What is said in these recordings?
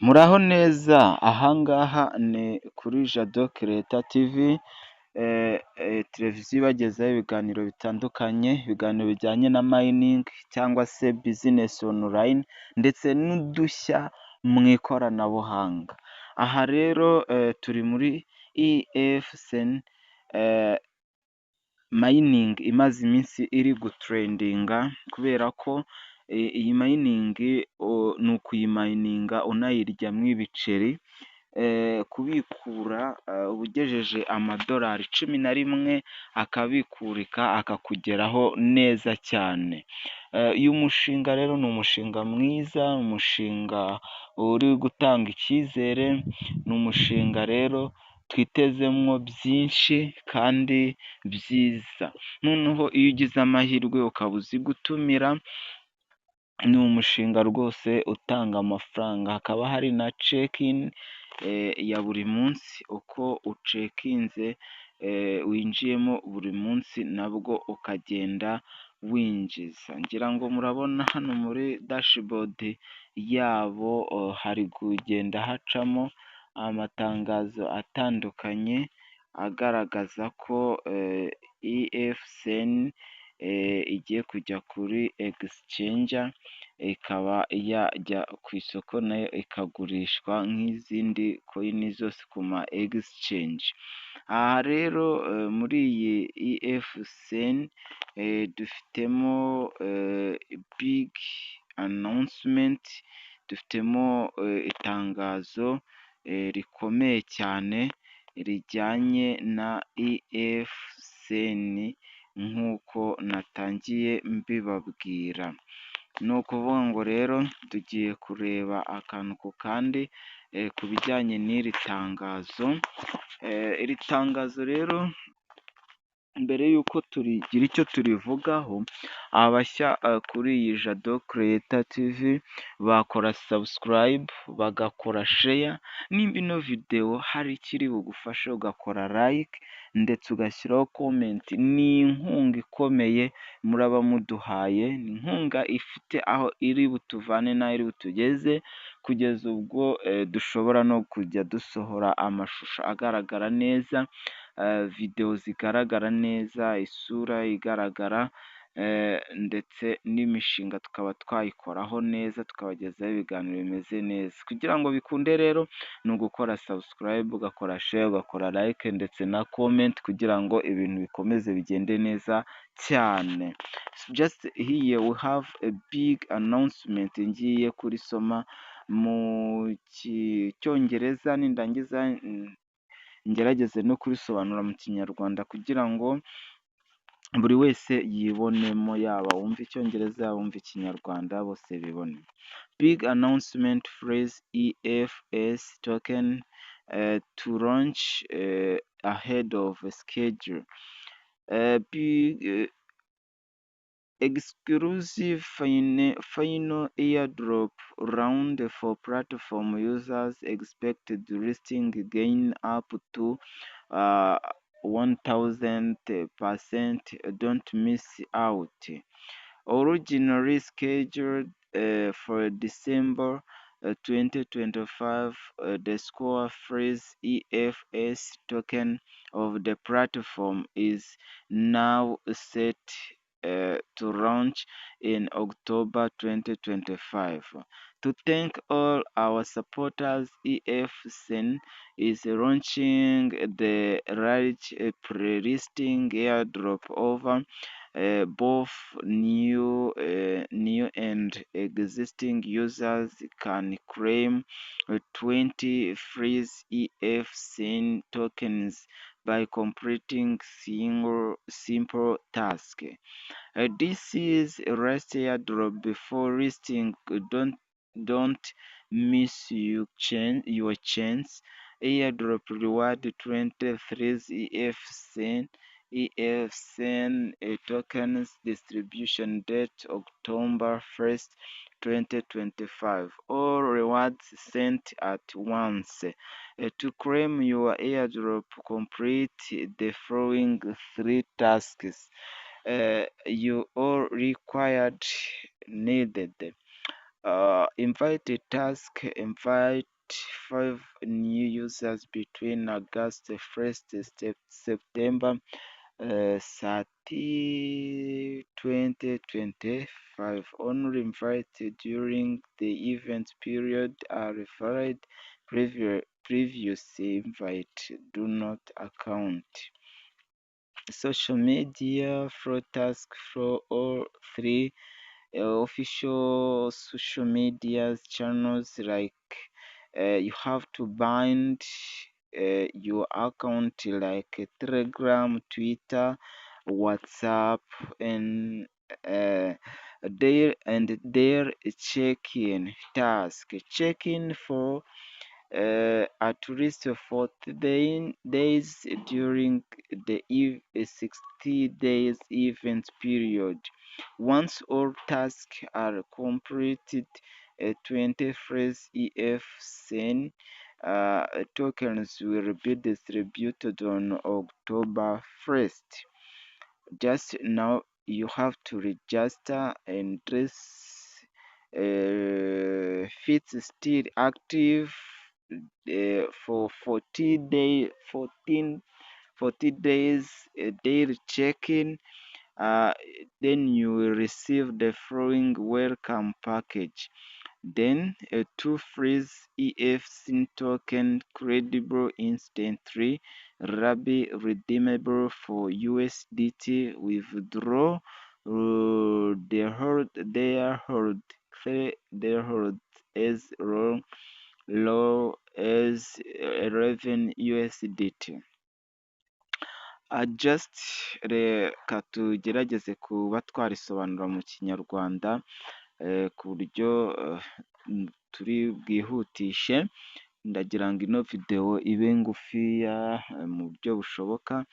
Muraho neza, ahangaha ni kuri Jado Kireta TV, televiziyo ibagezaho ibiganiro bitandukanye, ibiganiro bijyanye na mayiningi cyangwa se bizinesi onulayini ndetse n'udushya mu ikoranabuhanga. Aha rero turi muri EFSN mayiningi imaze iminsi iri guterendinga, kubera ko iyi mayiningi ni ukuyimayininga unayiryamo ibiceri, kubikura ugejeje amadolari 11 akabikurika akakugeraho neza cyane. Uyu mushinga rero ni umushinga mwiza, umushinga uri gutanga icyizere, ni umushinga rero twitezemo byinshi kandi byiza. Noneho iyo ugize amahirwe ukaba uzi gutumira, ni umushinga rwose utanga amafaranga. Hakaba hari na cekingi ya buri munsi, uko ucekinze winjiyemo buri munsi nabwo ukagenda winjiza. Ngira ngo murabona hano muri dashibodi yabo hari kugenda hacamo amatangazo atandukanye agaragaza ko EFSN igiye kujya kuri egisicenja, ikaba yajya ku isoko nayo ikagurishwa nk'izindi koyini zose ku ma egisicenji. Aha rero muri iyi EFSN dufitemo bigi anawusimenti, dufitemo itangazo rikomeye cyane rijyanye na EFSN nk'uko natangiye mbibabwira. Ni ukuvuga ngo rero tugiye kureba akantu ku kandi ku bijyanye n'iri tangazo. Iri tangazo rero mbere y'uko turigira icyo turivugaho, abashya kuri iyi Jado Kireta TV bakora sabusikarayibu, bagakora sheya, nimba ino videwo hari ikiri bugufashe ugakora layike ndetse ugashyiraho komenti. Ni inkunga ikomeye muraba muduhaye, ni inkunga ifite aho iri butuvane n'aho iri butugeze, kugeza ubwo dushobora no kujya dusohora amashusho agaragara neza, videwo zigaragara neza, isura igaragara, ndetse n'imishinga tukaba twayikoraho neza, tukabagezaho ibiganiro bimeze neza. Kugira ngo bikunde rero ni ugukora sabusikarayibu, ugakora sheya, ugakora layike ndetse na komenti, kugira ngo ibintu bikomeze bigende neza cyane. Just here we have a big announcement, ngiye kurisoma mu cyongereza, nindangiza ngerageze no kurisobanura mu kinyarwanda kugira ngo buri wese yibonemo, yaba wumva icyongereza yaba wumva ikinyarwanda bose bibone. Big announcement phrase EFS token to launch ahead of schedule. Big exclusive final airdrop round for platform users, expected listing gain up to 1000%. Don't miss out. Originally scheduled for December 2025, the score phrase EFS token of the platform is now set to launch in October 2025. To thank all our supporters, EFSN is launching the large pre-listing airdrop over both new and existing users can claim 20 free EFSN tokens by completing simple task. This is last airdrop before listing. Don't miss your chance. Airdrop reward 23 EFSN tokens, distribution date October 1st, 2025. All rewards sent at once. To claim your airdrop, complete the following 3 tasks. You all required needed Invited task, invite 5 new users between August 1st September 30, 2025. Only invited during the event period are referred. Previous invite do not account. Social media flow task for all three official social media channels, like you have to bind your account like Telegram, Twitter, WhatsApp, and uh, their check-in task. Check-in for at least 40 days during the 60 days event period. Once all tasks are completed, 21st EFSN tokens will be distributed on October 1st. Just now, you have to register, and this fits still active for 40 days daily check-in. Then you will receive the following welcome package. Then a two freeze EFC token, credible, instantly Rabi, redeemable for USDT. Withdraw their hold as low as 11 USDT. Just reka tugerageze kuba twarisobanura mu kinyarwanda ku buryo turi bwihutishe. Ndagira ngo ino videwo ibe ngufiya mu buryo bushoboka,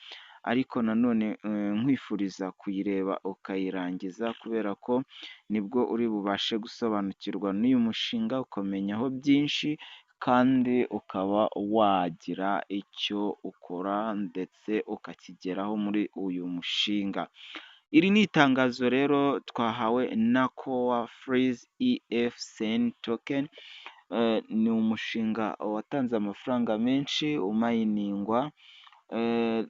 ariko nanone nkwifuriza kuyireba ukayirangiza, kubera ko nibwo uri bubashe gusobanukirwa n'uyu mushinga, ukamenyaho byinshi, kandi ukaba wagira icyo ukora ndetse ukakigeraho muri uyu mushinga. Iri ni itangazo rero twahawe na Kowa Freeze EFSN token. Ni umushinga watanze amafaranga menshi umayiningwa,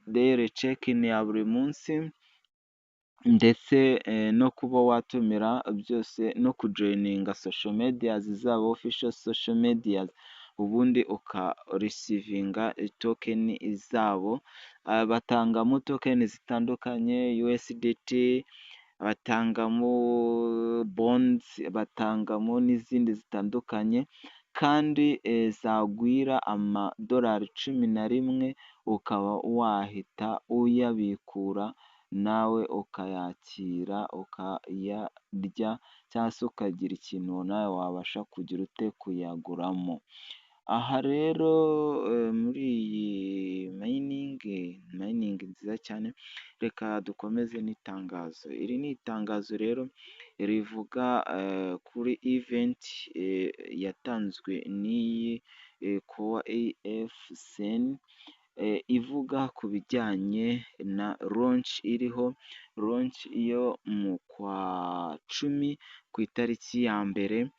daily check-in ya buri munsi, ndetse no kuba watumira byose, no kujoyininga social medias zabo, official social medias, ubundi ukarisivinga token zabo. Batangamo token zitandukanye, USDT, batangamo bonds, batangamo n'izindi zitandukanye, kandi zagwira amadolari 11 ukaba wahita uyabikura nawe ukayakira ukayarya, cyangwa se ukagira ikintu nawe wabasha kugira ute kuyaguramo. Aha rero muri iyi mayiningi nziza cyane, reka dukomeze n'itangazo. Iri ni itangazo rero rivuga kuri event yatanzwe n'iyi Kowa EFSN, ivuga ku bijyanye na launch. Iriho launch yo mu kwa cumi ku itariki ya mbere,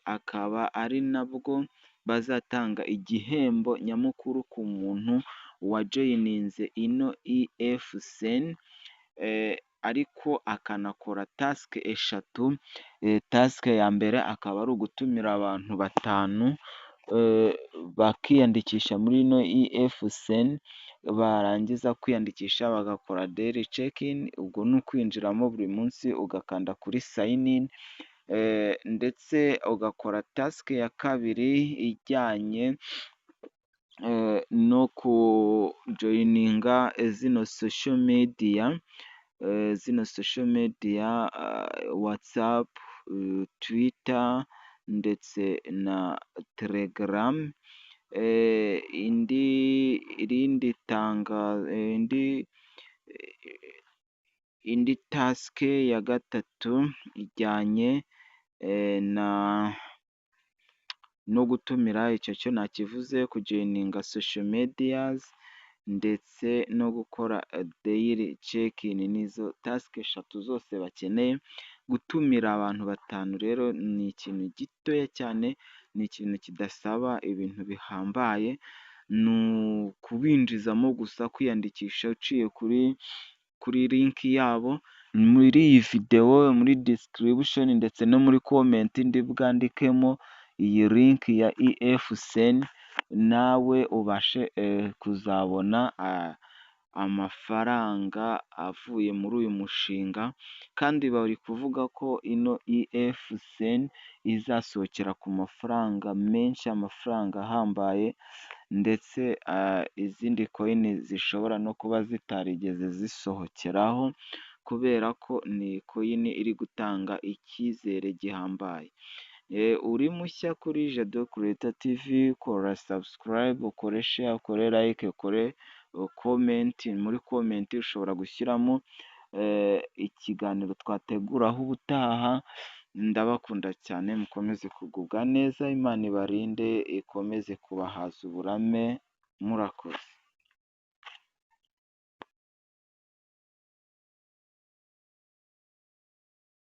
akaba ari nabwo bazatanga igihembo nyamukuru ku muntu wajoyininze ino EFSN, ariko akanakora task eshatu. Task ya mbere akaba ari ugutumira abantu 5 bakiyandikisha muri ino EFSN, barangiza kwiyandikisha bagakora daily check-in. Ubwo ni ukwinjiramo buri munsi ugakanda kuri sign in, ndetse ugakora task ya kabiri ijyanye no kujoyininga zino social media, WhatsApp, Twitter ndetse na Telegram. Indi task ya gatatu ijyanye no gutumira, icyo cyo nakivuze, kujoyininga social medias ndetse no gukora daily check-in. Nizo task eshatu zose bakeneye, gutumira abantu batanu rero ni ikintu gitoya cyane, ni ikintu kidasaba ibintu bihambaye, ni ukubinjizamo gusa, kwiyandikisha uciye kuri linki yabo muri iyi videwo, muri disikiribusheni ndetse no muri komenti ndi bwandikemo iyi linki ya EFSN, nawe ubashe kuzabona amafaranga avuye muri uyu mushinga, kandi bari kuvuga ko ino EFSN izasohokera ku mafaranga menshi, amafaranga ahambaye, ndetse izindi koyini zishobora no kuba zitarigeze zisohokeraho, kubera ko ni koyini iri gutanga icyizere gihambaye. Uri mushya kuri Jado Creator TV, kora sabusikarayibe, ukore sheya, ukore layike, ukore komenti. Muri komenti ushobora gushyiramo ikiganiro twateguraho ubutaha. Ndabakunda cyane, mukomeze kugubwa neza, Imana ibarinde, ikomeze kubahaza uburame, murakoze.